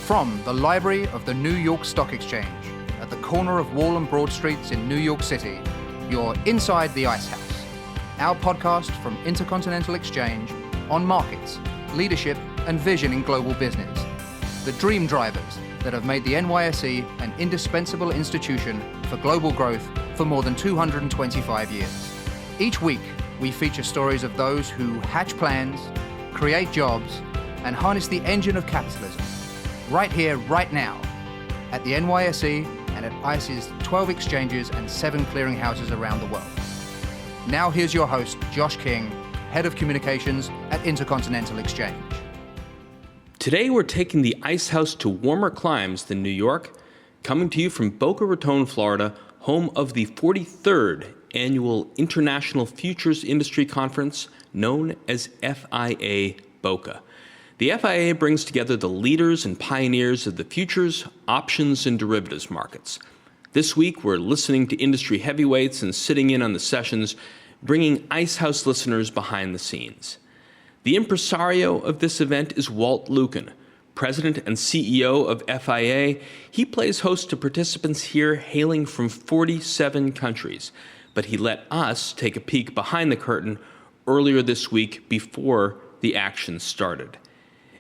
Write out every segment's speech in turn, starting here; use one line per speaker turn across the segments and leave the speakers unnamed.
From the library of the New York Stock Exchange, at the corner of Wall and Broad Streets in New York City, you're inside the Ice House, our podcast from Intercontinental Exchange on markets, leadership, and vision in global business. The dream drivers that have made the NYSE an indispensable institution for global growth for more than 225 years. Each week, we feature stories of those who hatch plans, create jobs, and harness the engine of capitalism. Right here, right now, at the NYSE and at ICE's 12 exchanges and 7 clearinghouses around the world. Now here's your host, Josh King, Head of Communications at Intercontinental Exchange.
Today we're taking the Ice House to warmer climes than New York, coming to you from Boca Raton, Florida, home of the 43rd Annual International Futures Industry Conference, known as FIA Boca. The FIA brings together the leaders and pioneers of the futures, options, and derivatives markets. This week, we're listening to industry heavyweights and sitting in on the sessions, bringing Ice House listeners behind the scenes. The impresario of this event is Walt Lukken, President and CEO of FIA. He plays host to participants here hailing from 47 countries, but he let us take a peek behind the curtain earlier this week before the action started.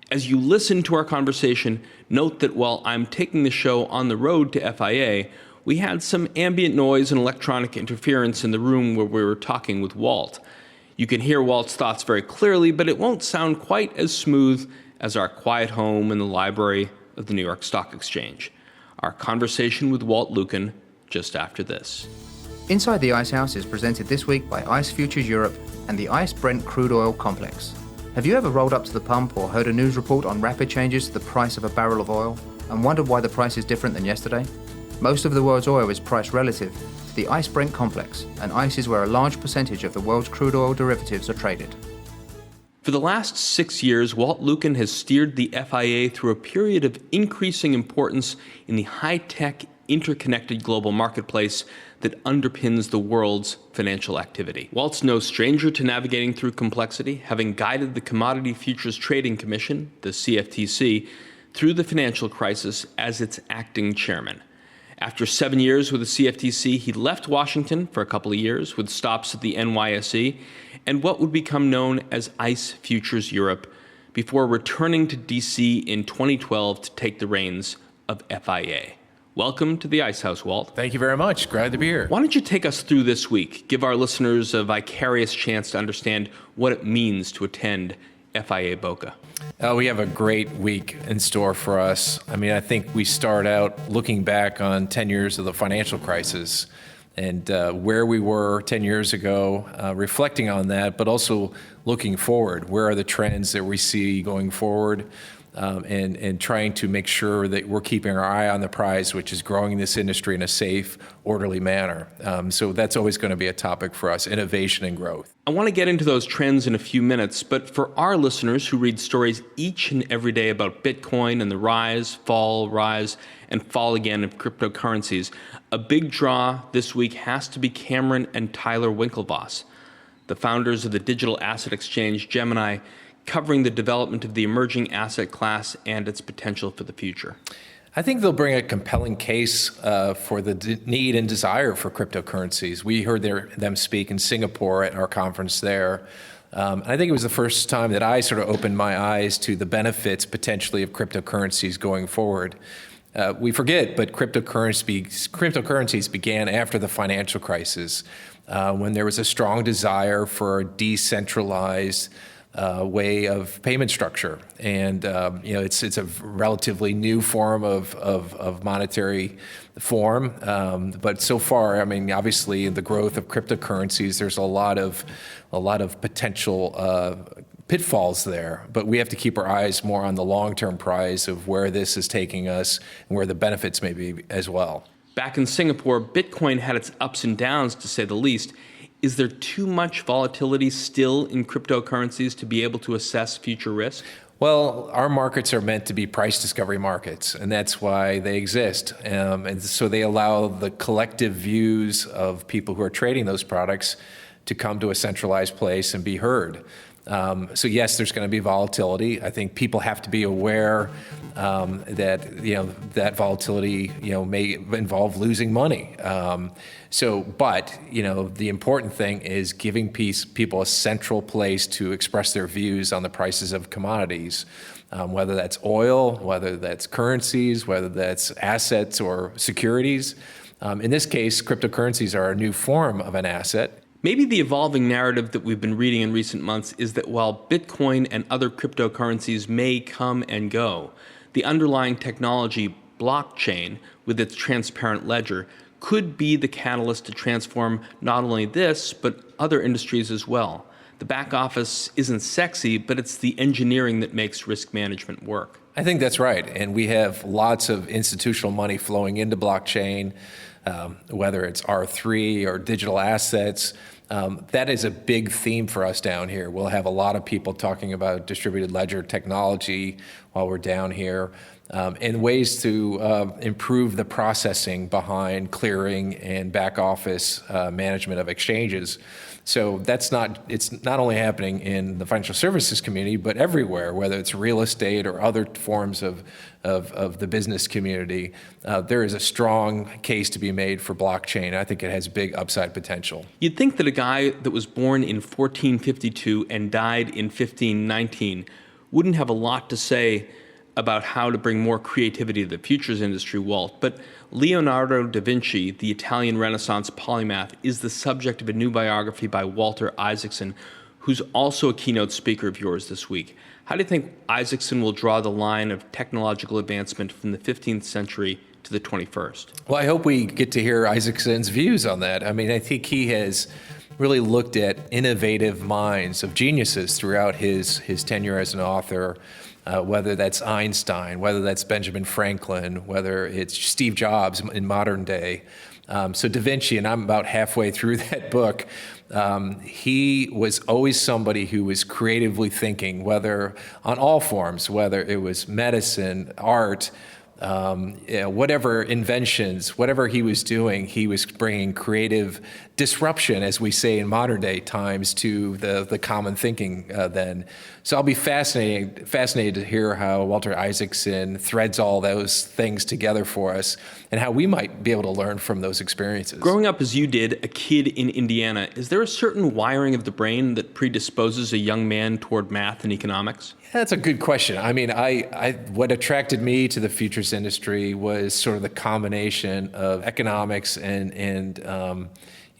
As you listen to our conversation, note that while I'm taking the show on the road to FIA, we had some ambient noise and electronic interference in the room where we were talking with Walt. You can hear Walt's thoughts very clearly, but it won't sound quite as smooth as our quiet home in the library of the New York Stock Exchange. Our conversation with Walt Lukken just after this.
Inside the Ice House is presented this week by ICE Futures Europe and the ICE Brent Crude Oil Complex. Have you ever rolled up to the pump or heard a news report on rapid changes to the price of a barrel of oil and wondered why the price is different than yesterday? Most of the world's oil is priced relative to the ICE Brent Complex, and ICE is where a large percentage of the world's crude oil derivatives are traded.
For the last 6 years, Walt Lukken has steered the FIA through a period of increasing importance in the high-tech, interconnected global marketplace that underpins the world's financial activity. Walt's no stranger to navigating through complexity, having guided the Commodity Futures Trading Commission, the CFTC, through the financial crisis as its acting chairman. After 7 years with the CFTC, he left Washington for a couple of years with stops at the NYSE and what would become known as ICE Futures Europe before returning to DC in 2012 to take the reins of FIA. Welcome to the Ice House, Walt.
Thank you very much. Glad to be here.
Why don't you take us through this week? Give our listeners a vicarious chance to understand what it means to attend FIA Boca.
We have a great week in store for us. I think we start out looking back on 10 years of the financial crisis and where we were 10 years ago, reflecting on that, but also looking forward. Where are the trends that we see going forward? And trying to make sure that we're keeping our eye on the prize, which is growing this industry in a safe, orderly manner. So that's always going to be a topic for us, innovation and growth.
I want to get into those trends in a few minutes, but for our listeners who read stories each and every day about Bitcoin and the rise, and fall again of cryptocurrencies, a big draw this week has to be Cameron and Tyler Winklevoss, the founders of the digital asset exchange Gemini, covering the development of the emerging asset class and its potential for the future.
I think they'll bring a compelling case for the need and desire for cryptocurrencies. We heard them speak in Singapore at our conference there. I think it was the first time that I sort of opened my eyes to the benefits potentially of cryptocurrencies going forward. We forget, but cryptocurrencies began after the financial crisis when there was a strong desire for a decentralized way of payment structure. And it's a relatively new form of monetary form. But so far, obviously the growth of cryptocurrencies, there's a lot of potential pitfalls there, but we have to keep our eyes more on the long-term prize of where this is taking us and where the benefits may be as well.
Back in Singapore, Bitcoin had its ups and downs, to say the least. Is there too much volatility still in cryptocurrencies to be able to assess future risk?
Well, our markets are meant to be price discovery markets, and that's why they exist. And so they allow the collective views of people who are trading those products to come to a centralized place and be heard. So yes, there's going to be volatility. I think people have to be aware that that volatility may involve losing money. But the important thing is giving people a central place to express their views on the prices of commodities, whether that's oil, whether that's currencies, whether that's assets or securities. In this case, cryptocurrencies are a new form of an asset.
Maybe the evolving narrative that we've been reading in recent months is that while Bitcoin and other cryptocurrencies may come and go, the underlying technology, blockchain, with its transparent ledger, could be the catalyst to transform not only this, but other industries as well. The back office isn't sexy, but it's the engineering that makes risk management work.
I think that's right. And we have lots of institutional money flowing into blockchain, whether it's R3 or digital assets. That is a big theme for us down here. We'll have a lot of people talking about distributed ledger technology while we're down here, and ways to improve the processing behind clearing and back office management of exchanges. So it's not only happening in the financial services community, but everywhere, whether it's real estate or other forms of the business community. There is a strong case to be made for blockchain. I think it has big upside potential.
You'd think that a guy that was born in 1452 and died in 1519 wouldn't have a lot to say about how to bring more creativity to the futures industry, Walt. But Leonardo da Vinci, the Italian Renaissance polymath, is the subject of a new biography by Walter Isaacson, who's also a keynote speaker of yours this week. How do you think Isaacson will draw the line of technological advancement from the 15th century to the 21st?
Well, I hope we get to hear Isaacson's views on that. I mean, I think he has really looked at innovative minds of geniuses throughout his tenure as an author, whether that's Einstein, whether that's Benjamin Franklin, whether it's Steve Jobs in modern day. So Da Vinci, and I'm about halfway through that book, he was always somebody who was creatively thinking, whether on all forms, whether it was medicine, art, whatever inventions, whatever he was doing, he was bringing creative disruption, as we say in modern day times, to the common thinking then. So I'll be fascinated to hear how Walter Isaacson threads all those things together for us and how we might be able to learn from those experiences.
Growing up as you did, a kid in Indiana, is there a certain wiring of the brain that predisposes a young man toward math and economics?
That's a good question. I mean, what attracted me to the futures industry was sort of the combination of economics and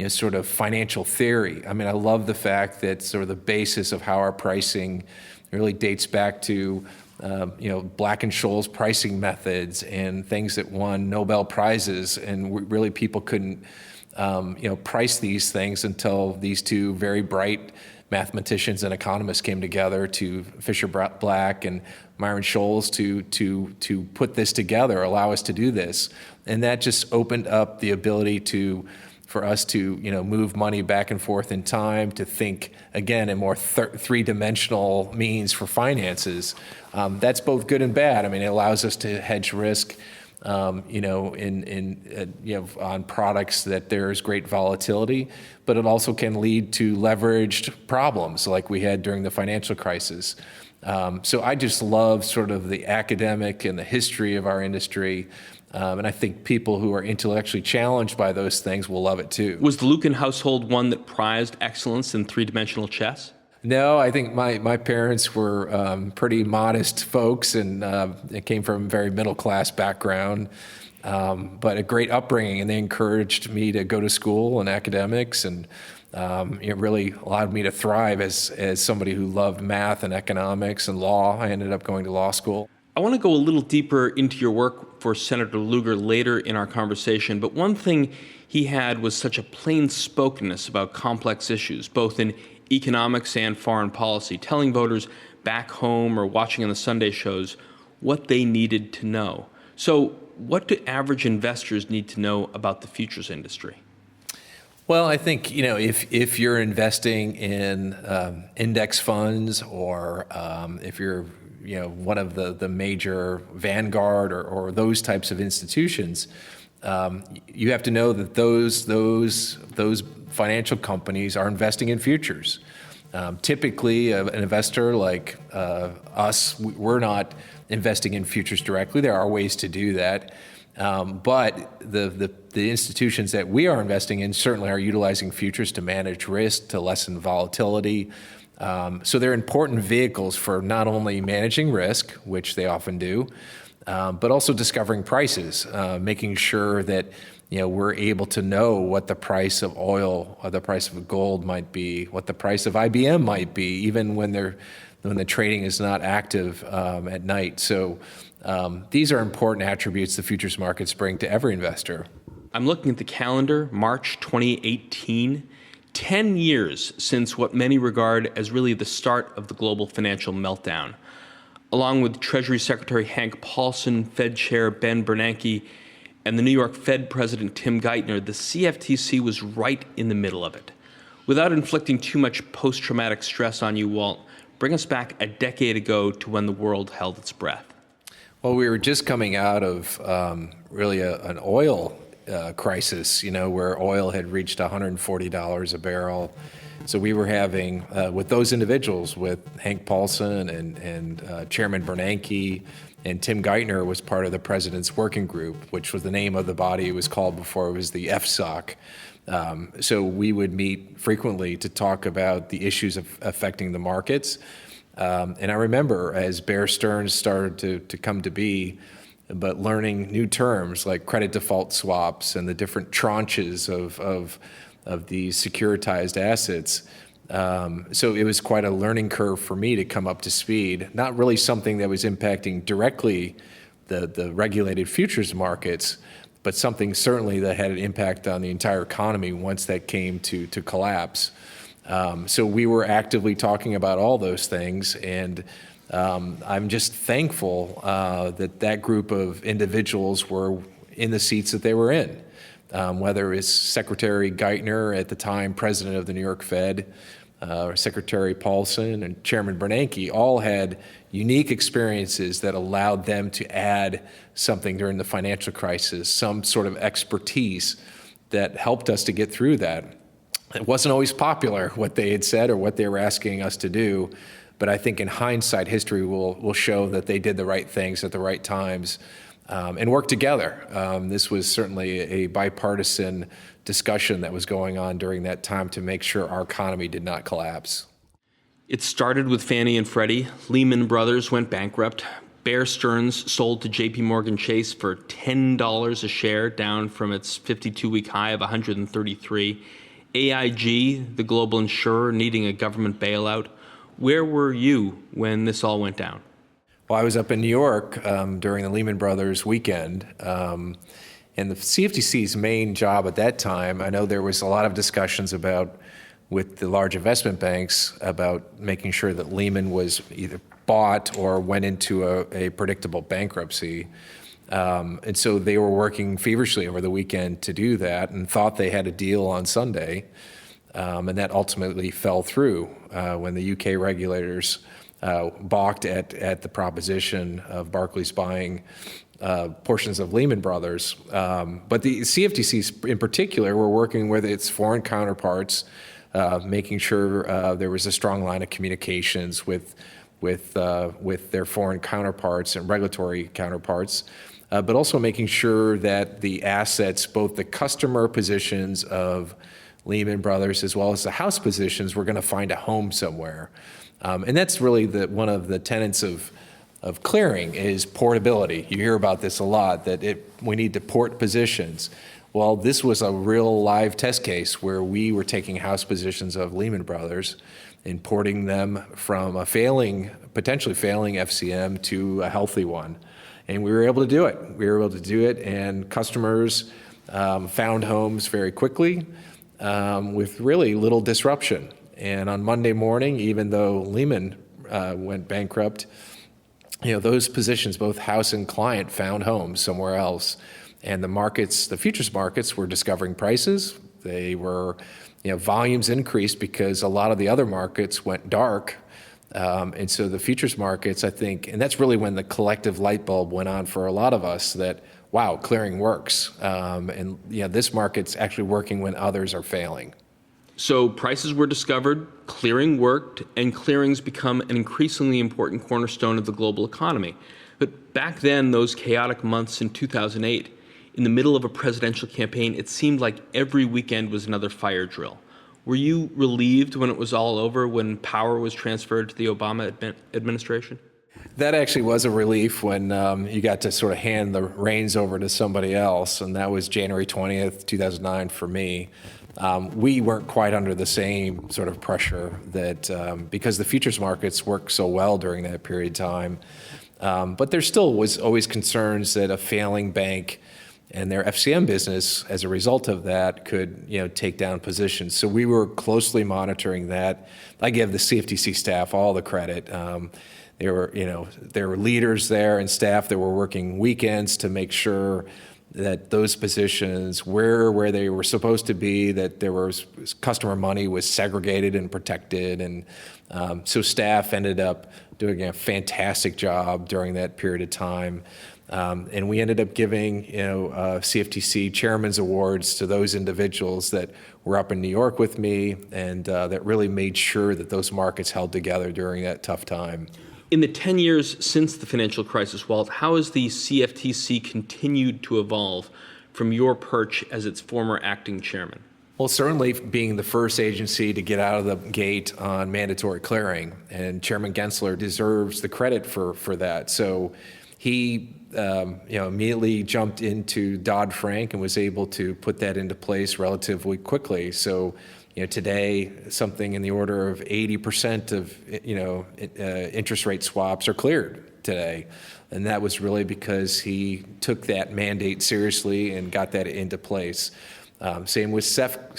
sort of financial theory. I mean, I love the fact that sort of the basis of how our pricing really dates back to Black-Scholes pricing methods and things that won Nobel Prizes, and really people couldn't price these things until these two very bright mathematicians and economists came together, to Fisher Black and Myron Scholes, to put this together, allow us to do this. And that just opened up the ability for us to move money back and forth in time, to think again in more three-dimensional means for finances. That's both good and bad. I mean, it allows us to hedge risk on products that there's great volatility, but it also can lead to leveraged problems like we had during the financial crisis. So I just love sort of the academic and the history of our industry. And I think people who are intellectually challenged by those things will love it too.
Was the Lukken household one that prized excellence in three-dimensional chess?
No, I think my parents were pretty modest folks, and they came from a very middle-class background, but a great upbringing, and they encouraged me to go to school and academics, and it really allowed me to thrive as somebody who loved math and economics and law. I ended up going to law school.
I want to go a little deeper into your work for Senator Lugar later in our conversation, but one thing he had was such a plain-spokenness about complex issues, both in economics and foreign policy, telling voters back home or watching on the Sunday shows what they needed to know. So what do average investors need to know about the futures industry?
Well, I think, if you're investing in index funds, or if you're one of the major Vanguard or those types of institutions, you have to know that those financial companies are investing in futures. Typically, an investor like us, we're not investing in futures directly. There are ways to do that. But the institutions that we are investing in certainly are utilizing futures to manage risk, to lessen volatility. So they're important vehicles for not only managing risk, which they often do, but also discovering prices, making sure that we're able to know what the price of oil or the price of gold might be, what the price of IBM might be, even when the trading is not active at night. So these are important attributes the futures markets bring to every investor.
I'm looking at the calendar, March 2018, 10 years since what many regard as really the start of the global financial meltdown. Along with Treasury Secretary Hank Paulson, Fed Chair Ben Bernanke, and the New York Fed President Tim Geithner, the CFTC was right in the middle of it. Without inflicting too much post-traumatic stress on you, Walt, bring us back a decade ago to when the world held its breath.
Well, we were just coming out of really an oil crisis, where oil had reached $140 a barrel. So we were having, with those individuals, with Hank Paulson and Chairman Bernanke, and Tim Geithner was part of the President's Working Group, which was the name of the body it was called before it was the FSOC. So we would meet frequently to talk about the issues affecting the markets. And I remember as Bear Stearns started to come to be, but learning new terms like credit default swaps and the different tranches of these securitized assets. So it was quite a learning curve for me to come up to speed, not really something that was impacting directly the regulated futures markets, but something certainly that had an impact on the entire economy once that came to collapse. So we were actively talking about all those things, and I'm just thankful that group of individuals were in the seats that they were in. Whether it's Secretary Geithner at the time, president of the New York Fed, Secretary Paulson and Chairman Bernanke, all had unique experiences that allowed them to add something during the financial crisis, some sort of expertise that helped us to get through that. It wasn't always popular, what they had said or what they were asking us to do, but I think in hindsight, history will show that they did the right things at the right times. And work together. This was certainly a bipartisan discussion that was going on during that time to make sure our economy did not collapse.
It started with Fannie and Freddie. Lehman Brothers went bankrupt. Bear Stearns sold to JP Morgan Chase for $10 a share, down from its 52-week high of 133. AIG, the global insurer, needing a government bailout. Where were you when this all went down?
Well, I was up in New York during the Lehman Brothers weekend, and the CFTC's main job at that time, I know there was a lot of discussions with the large investment banks about making sure that Lehman was either bought or went into a predictable bankruptcy. And so they were working feverishly over the weekend to do that and thought they had a deal on Sunday. And that ultimately fell through when the UK regulators balked at the proposition of Barclays buying portions of Lehman Brothers. But the CFTC in particular were working with its foreign counterparts, making sure there was a strong line of communications with their foreign counterparts and regulatory counterparts, but also making sure that the assets, both the customer positions of Lehman Brothers as well as the house positions, were going to find a home somewhere. And that's really one of the tenets of clearing is portability. You hear about this a lot, that we need to port positions. Well, this was a real live test case where we were taking house positions of Lehman Brothers and porting them from a potentially failing FCM to a healthy one. And we were able to do it. And customers found homes very quickly with really little disruption. And on Monday morning, even though Lehman went bankrupt, those positions, both house and client, found homes somewhere else. And the futures markets were discovering prices. They were, volumes increased because a lot of the other markets went dark. And so the futures markets, I think, and that's really when the collective light bulb went on for a lot of us that, wow, clearing works. And this market's actually working when others are failing.
So prices were discovered, clearing worked, and clearing's become an increasingly important cornerstone of the global economy. But back then, those chaotic months in 2008, in the middle of a presidential campaign, it seemed like every weekend was another fire drill. Were you relieved when it was all over, when power was transferred to the Obama administration?
That actually was a relief when you got to sort of hand the reins over to somebody else, and that was January 20th, 2009 for me. We weren't quite under the same sort of pressure that because the futures markets worked so well during that period of time. But there still was always concerns that a failing bank and their FCM business, as a result of that, could take down positions. So we were closely monitoring that. I give the CFTC staff all the credit. There were leaders there and staff that were working weekends to make sure that those positions were where they were supposed to be, that there was customer money was segregated and protected, and so staff ended up doing a fantastic job during that period of time. And we ended up giving CFTC chairman's awards to those individuals that were up in New York with me, and that really made sure that those markets held together during that tough time.
In the 10 years since the financial crisis, Walt, how has the CFTC continued to evolve from your perch as its former acting chairman?
Well, certainly being the first agency to get out of the gate on mandatory clearing, and Chairman Gensler deserves the credit for that. So he immediately jumped into Dodd-Frank and was able to put that into place relatively quickly. So today, something in the order of 80% of interest rate swaps are cleared today, and that was really because he took that mandate seriously and got that into place. Same with swap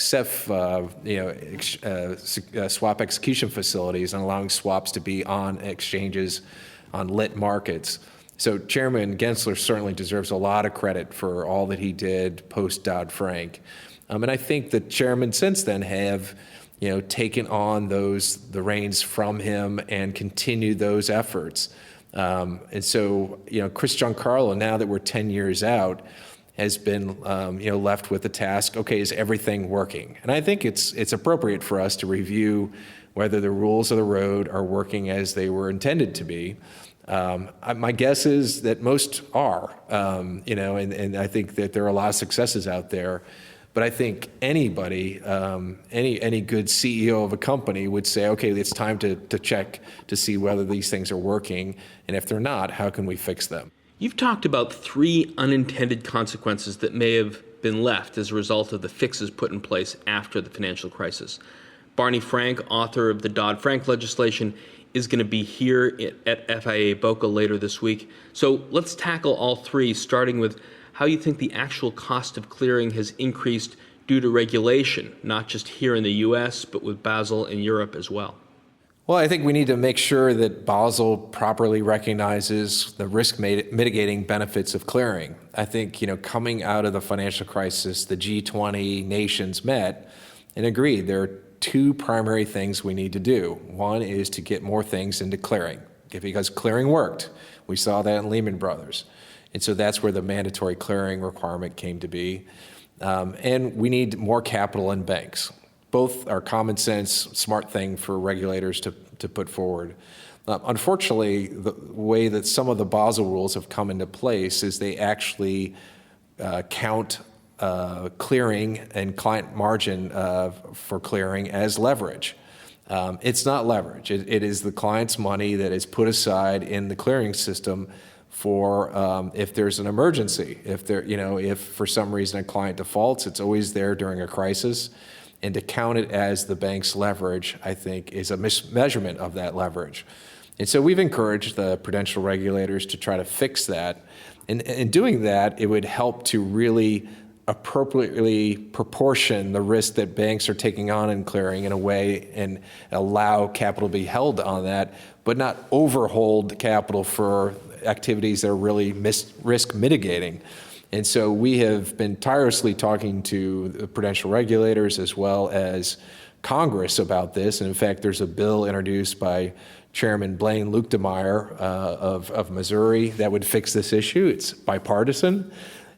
execution facilities and allowing swaps to be on exchanges on lit markets. So Chairman Gensler certainly deserves a lot of credit for all that he did post Dodd-Frank. And I think the chairman since then have, taken on the reins from him and continued those efforts. And so, Chris Giancarlo, now that we're 10 years out, has been, left with the task, okay, is everything working? And I think it's appropriate for us to review whether the rules of the road are working as they were intended to be. My guess is that most are, and I think that there are a lot of successes out there. But I think anybody, any good CEO of a company would say, okay, it's time to check to see whether these things are working, and if they're not, how can we fix them?
You've talked about 3 unintended consequences that may have been left as a result of the fixes put in place after the financial crisis. Barney Frank, author of the Dodd-Frank legislation, is going to be here at FIA Boca later this week. So let's tackle all 3, starting with how you think the actual cost of clearing has increased due to regulation, not just here in the U.S., but with Basel in Europe as well.
Well, I think we need to make sure that Basel properly recognizes the risk mitigating benefits of clearing. I think, coming out of the financial crisis, the G20 nations met and agreed there are 2 primary things we need to do. One is to get more things into clearing, because clearing worked. We saw that in Lehman Brothers. And so that's where the mandatory clearing requirement came to be. And we need more capital in banks. Both are common sense, smart thing for regulators to put forward. Unfortunately, the way that some of the Basel rules have come into place is they actually count clearing and client margin for clearing as leverage. It's not leverage. It is the client's money that is put aside in the clearing system for if there's an emergency. If for some reason a client defaults, it's always there during a crisis. And to count it as the bank's leverage, I think, is a mismeasurement of that leverage. And so we've encouraged the prudential regulators to try to fix that. And in doing that, it would help to really appropriately proportion the risk that banks are taking on in clearing in a way and allow capital to be held on that, but not overhold capital for activities that are really risk mitigating. And so we have been tirelessly talking to the prudential regulators as well as Congress about this. And in fact, there's a bill introduced by Chairman Blaine Luetkemeyer of Missouri that would fix this issue. It's bipartisan.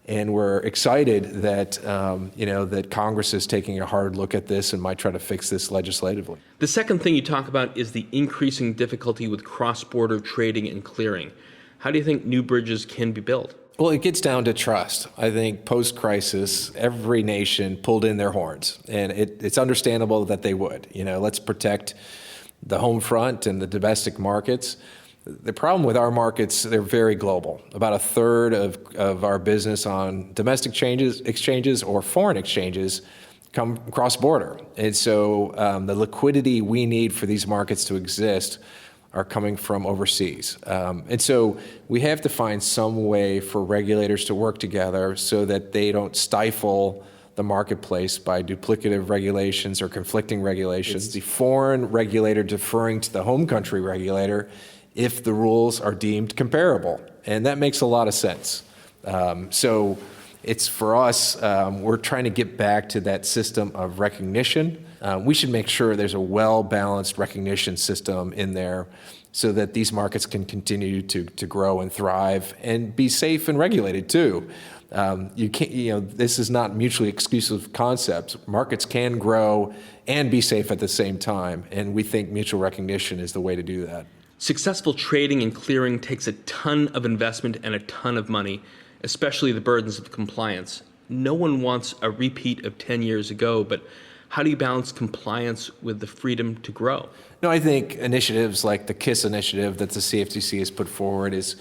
And we're excited that, that Congress is taking a hard look at this and might try to fix this legislatively.
The second thing you talk about is the increasing difficulty with cross-border trading and clearing. How do you think new bridges can be built?
Well, it gets down to trust. I think post-crisis, every nation pulled in their horns, and it's understandable that they would. Let's protect the home front and the domestic markets. The problem with our markets, they're very global. About a third of our business on domestic exchanges or foreign exchanges come cross-border. And so the liquidity we need for these markets to exist are coming from overseas. And so we have to find some way for regulators to work together so that they don't stifle the marketplace by duplicative regulations or conflicting regulations. It's the foreign regulator deferring to the home country regulator if the rules are deemed comparable. And that makes a lot of sense. So it's for us, we're trying to get back to that system of recognition. We should make sure there's a well-balanced recognition system in there so that these markets can continue to grow and thrive and be safe and regulated too. You can't, this is not mutually exclusive concepts. Markets can grow and be safe at the same time, and we think mutual recognition is the way to do that.
Successful trading and clearing takes a ton of investment and a ton of money, especially the burdens of compliance. No one wants a repeat of 10 years ago, but how do you balance compliance with the freedom to grow?
No, I think initiatives like the KISS initiative that the CFTC has put forward is,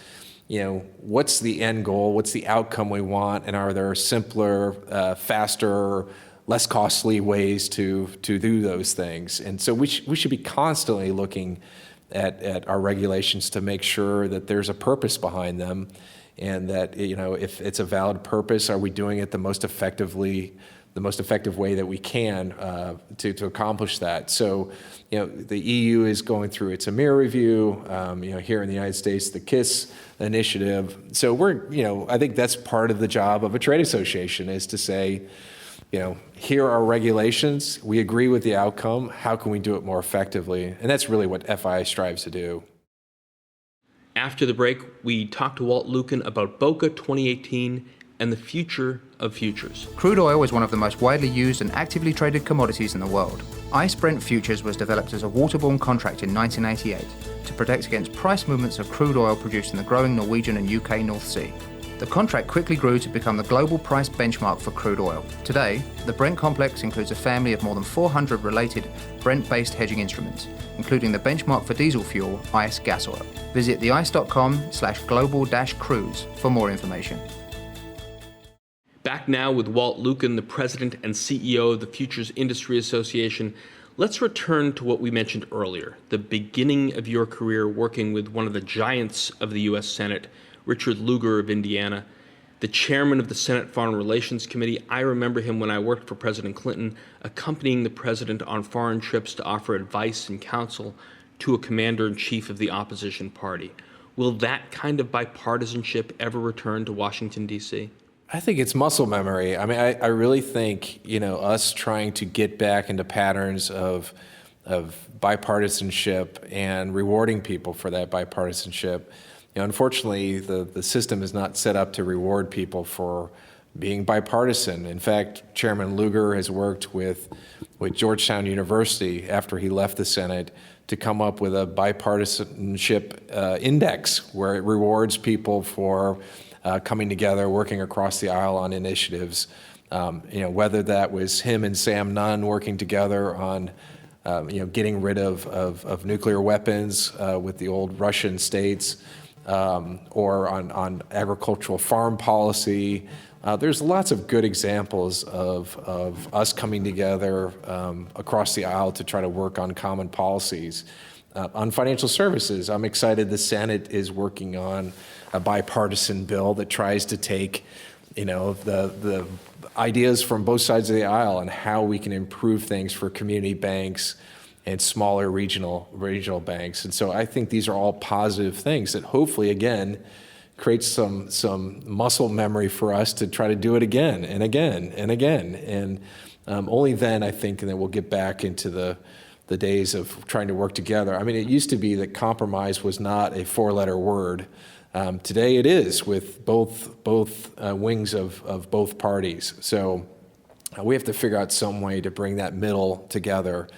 what's the end goal? What's the outcome we want? And are there simpler, faster, less costly ways to do those things? And so we should be constantly looking at our regulations to make sure that there's a purpose behind them, and that if it's a valid purpose, are we doing it the most effective way that we can to accomplish that? So the EU is going through its EMIR review. Here in the United States, the KISS initiative. So I think that's part of the job of a trade association, is to say, here are regulations, we agree with the outcome, how can we do it more effectively? And that's really what FIA strives to do.
After the break, we talked to Walt Lukken about Boca 2018 and the future of futures.
Crude oil is one of the most widely used and actively traded commodities in the world. ICE Brent Futures was developed as a waterborne contract in 1988 to protect against price movements of crude oil produced in the growing Norwegian and UK North Sea. The contract quickly grew to become the global price benchmark for crude oil. Today, the Brent complex includes a family of more than 400 related Brent-based hedging instruments, including the benchmark for diesel fuel, ICE gas oil. Visit theice.com/global-cruise for more information.
Back now with Walt Lukken, the president and CEO of the Futures Industry Association. Let's return to what we mentioned earlier, the beginning of your career working with one of the giants of the U.S. Senate, Richard Lugar of Indiana, the chairman of the Senate Foreign Relations Committee. I remember him when I worked for President Clinton, accompanying the president on foreign trips to offer advice and counsel to a commander-in-chief of the opposition party. Will that kind of bipartisanship ever return to Washington, D.C.?
I think it's muscle memory. I mean, I really think, us trying to get back into patterns of bipartisanship and rewarding people for that bipartisanship. Unfortunately, the system is not set up to reward people for being bipartisan. In fact, Chairman Lugar has worked with Georgetown University after he left the Senate to come up with a bipartisanship index where it rewards people for coming together, working across the aisle on initiatives. Whether that was him and Sam Nunn working together on getting rid of nuclear weapons with the old Russian states, or on agricultural farm policy. There's lots of good examples of us coming together across the aisle to try to work on common policies. On financial services, I'm excited the Senate is working on a bipartisan bill that tries to take, the ideas from both sides of the aisle on how we can improve things for community banks and smaller regional banks. And so I think these are all positive things that hopefully, again, creates some muscle memory for us to try to do it again and again and again. And only then, I think, that we'll get back into the days of trying to work together. I mean, it used to be that compromise was not a four-letter word. Today it is with both wings of both parties. So we have to figure out some way to bring that middle together.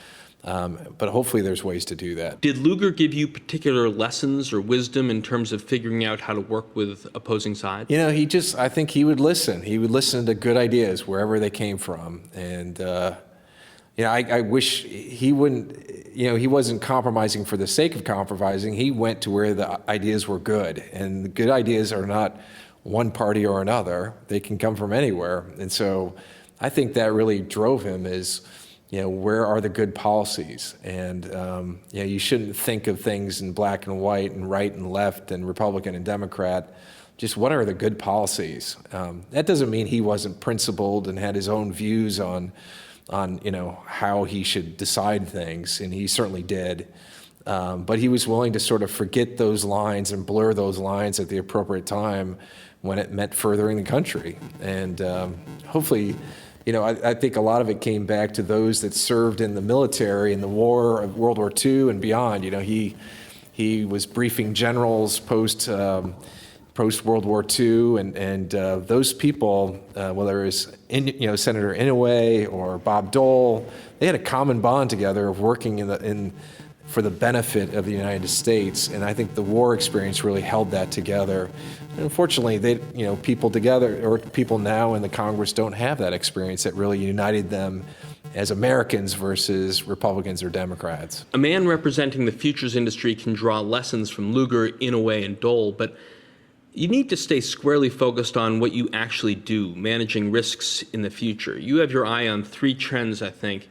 But hopefully there's ways to do that.
Did Lugar give you particular lessons or wisdom in terms of figuring out how to work with opposing sides?
I think he would listen. He would listen to good ideas wherever they came from. And, I wish he wouldn't, he wasn't compromising for the sake of compromising. He went to where the ideas were good. And the good ideas are not one party or another. They can come from anywhere. And so I think that really drove him is, where are the good policies? And, you shouldn't think of things in black and white and right and left and Republican and Democrat. Just what are the good policies? That doesn't mean he wasn't principled and had his own views on how he should decide things, and he certainly did. But he was willing to sort of forget those lines and blur those lines at the appropriate time when it meant furthering the country. And hopefully, I think a lot of it came back to those that served in the military in the war of World War II and beyond. He was briefing generals post World War II, and those people, whether it was Senator Inouye or Bob Dole, they had a common bond together of working for the benefit of the United States, and I think the war experience really held that together. And unfortunately, people now in the Congress don't have that experience that really united them as Americans versus Republicans or Democrats.
A man representing the futures industry can draw lessons from Lugar, Inouye, and Dole, but you need to stay squarely focused on what you actually do, managing risks in the future. You have your eye on three trends, I think,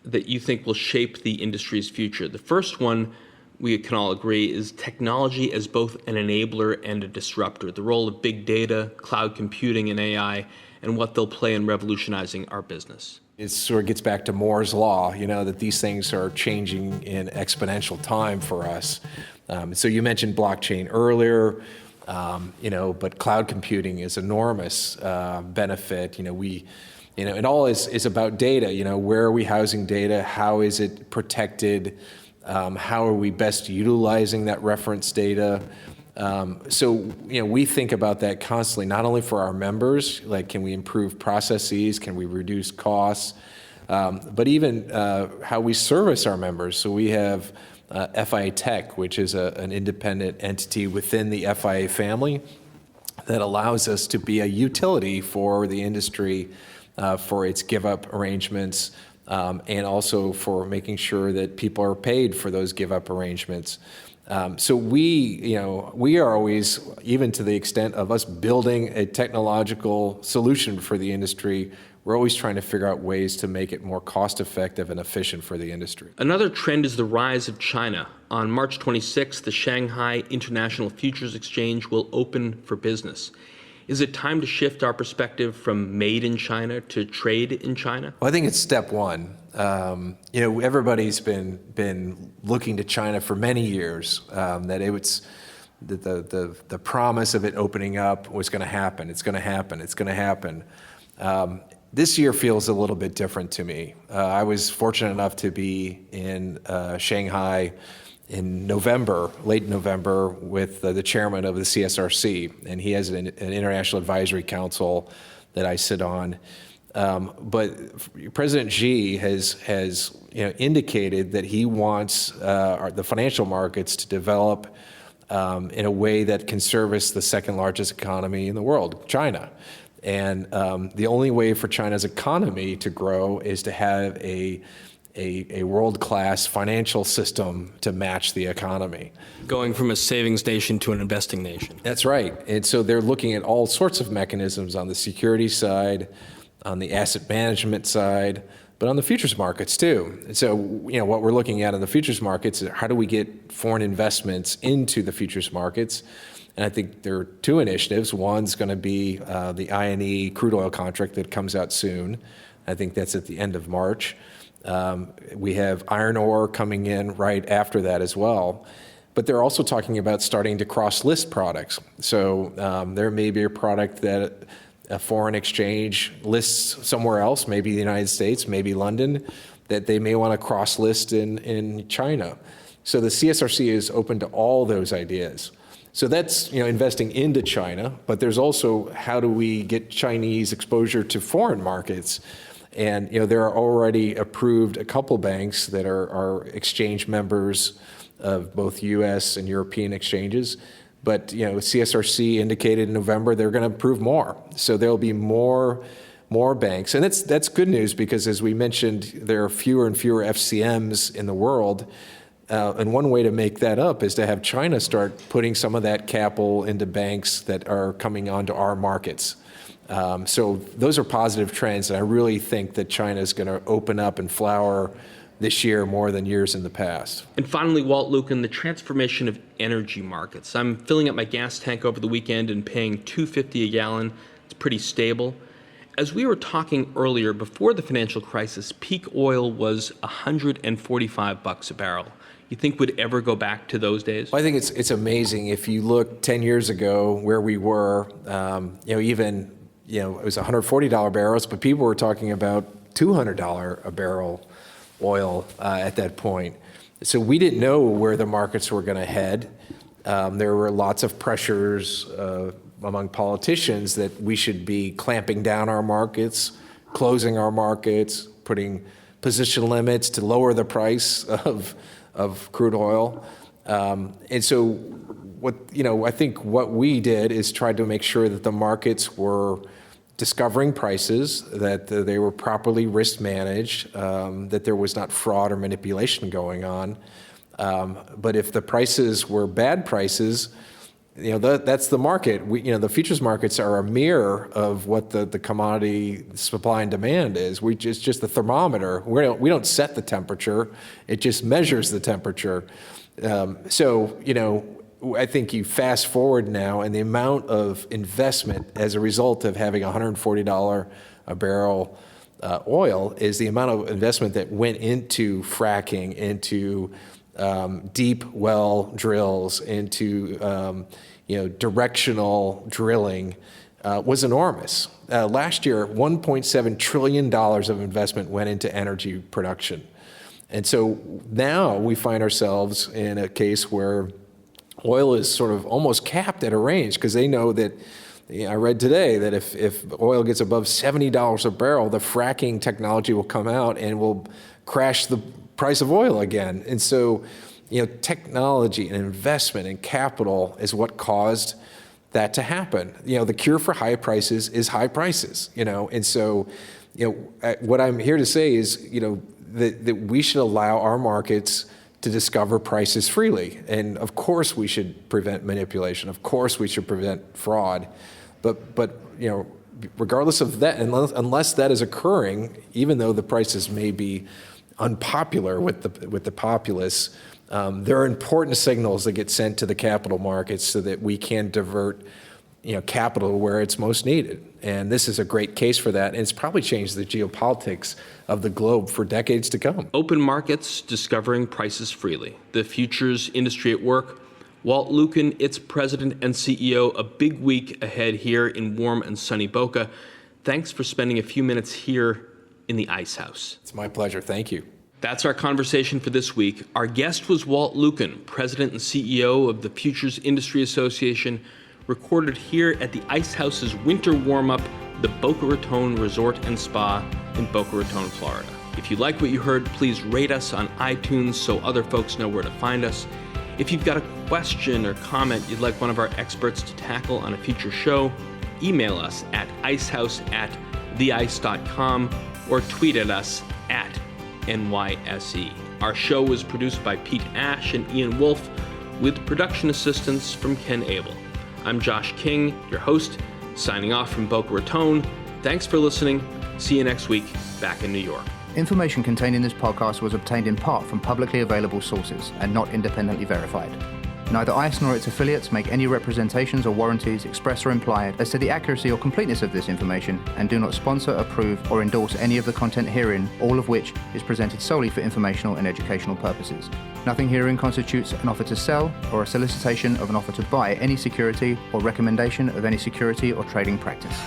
that you think will shape the industry's future. The first one, we can all agree, is technology as both an enabler and a disruptor. The role of big data, cloud computing, and AI, and what they'll play in revolutionizing our business.
It sort of gets back to Moore's Law, that these things are changing in exponential time for us. So you mentioned blockchain earlier. But cloud computing is enormous benefit. And all is about data. Where are we housing data? How is it protected? How are we best utilizing that reference data? So we think about that constantly, not only for our members, like can we improve processes? Can we reduce costs? But even how we service our members. So we have FIA Tech, which is an independent entity within the FIA family that allows us to be a utility for the industry for its give-up arrangements and also for making sure that people are paid for those give-up arrangements. So we are always, even to the extent of us building a technological solution for the industry, we're always trying to figure out ways to make it more cost-effective and efficient for the industry.
Another trend is the rise of China. On March 26th, the Shanghai International Futures Exchange will open for business. Is it time to shift our perspective from made in China to trade in China?
Well, I think it's step one. Everybody's been looking to China for many years, that the promise of it opening up was going to happen. It's going to happen. It's going to happen. This year feels a little bit different to me. I was fortunate enough to be in Shanghai in November, late November, with the chairman of the CSRC, and he has an international advisory council that I sit on. But President Xi has indicated that he wants the financial markets to develop in a way that can service the second largest economy in the world, China. And the only way for China's economy to grow is to have a world-class financial system to match the economy.
Going from a savings nation to an investing nation.
That's right. And so they're looking at all sorts of mechanisms on the security side, on the asset management side, but on the futures markets too. And so, what we're looking at in the futures markets is how do we get foreign investments into the futures markets? And I think there are two initiatives. One's going to be the INE crude oil contract that comes out soon. I think that's at the end of March. We have iron ore coming in right after that as well. But they're also talking about starting to cross-list products. So there may be a product that a foreign exchange lists somewhere else, maybe the United States, maybe London, that they may want to cross-list in China. So the CSRC is open to all those ideas. So that's, investing into China, but there's also how do we get Chinese exposure to foreign markets? And, there are already approved a couple banks that are exchange members of both U.S. and European exchanges. But, CSRC indicated in November they're going to approve more. So there'll be more banks. And that's good news because, as we mentioned, there are fewer and fewer FCMs in the world. And one way to make that up is to have China start putting some of that capital into banks that are coming onto our markets. So those are positive trends, and I really think that China is going to open up and flower this year more than years in the past.
And finally, Walt Lukken, the transformation of energy markets. I'm filling up my gas tank over the weekend and paying $2.50 a gallon. It's pretty stable. As we were talking earlier, before the financial crisis, peak oil was $145 a barrel. You think we'd ever go back to those days?
Well, I think it's amazing. If you look 10 years ago where we were, even it was $140 barrels, but people were talking about $200 a barrel oil at that point. So we didn't know where the markets were going to head. There were lots of pressures among politicians that we should be clamping down our markets, closing our markets, putting position limits to lower the price of crude oil. And so I think what we did is tried to make sure that the markets were discovering prices, that they were properly risk managed, that there was not fraud or manipulation going on. But if the prices were bad prices, that's the market. The futures markets are a mirror of what the commodity supply and demand is. It's just the thermometer. We don't set the temperature. It just measures the temperature. I think you fast forward now, and the amount of investment as a result of having $140 a barrel oil is the amount of investment that went into fracking, into deep well drills, into directional drilling was enormous. Last year, $1.7 trillion of investment went into energy production. And so now we find ourselves in a case where oil is sort of almost capped at a range, because they know that, I read today that if oil gets above $70 a barrel, the fracking technology will come out and will crash the price of oil again. And so, technology and investment and capital is what caused that to happen. The cure for high prices is high prices, and so, what I'm here to say is, that we should allow our markets to discover prices freely. And of course we should prevent manipulation. Of course we should prevent fraud. But regardless of that, unless that is occurring, even though the prices may be unpopular with the populace, there are important signals that get sent to the capital markets so that we can divert capital where it's most needed. And this is a great case for that. And it's probably changed the geopolitics of the globe for decades to come.
Open markets, discovering prices freely. The futures industry at work. Walt Lukken, its president and CEO, a big week ahead here in warm and sunny Boca. Thanks for spending a few minutes here in the Ice House.
It's my pleasure. Thank you.
That's our conversation for this week. Our guest was Walt Lukken, president and CEO of the Futures Industry Association, recorded here at the Ice House's winter warm-up, the Boca Raton Resort and Spa in Boca Raton, Florida. If you like what you heard, please rate us on iTunes so other folks know where to find us. If you've got a question or comment you'd like one of our experts to tackle on a future show, email us at icehouse@theice.com or tweet at us at NYSE. Our show was produced by Pete Ash and Ian Wolfe, with production assistance from Ken Abel. I'm Josh King, your host, signing off from Boca Raton. Thanks for listening. See you next week back in New York.
Information contained in this podcast was obtained in part from publicly available sources and not independently verified. Neither ICE nor its affiliates make any representations or warranties, express or implied, as to the accuracy or completeness of this information, and do not sponsor, approve, or endorse any of the content herein, all of which is presented solely for informational and educational purposes. Nothing herein constitutes an offer to sell or a solicitation of an offer to buy any security or recommendation of any security or trading practice.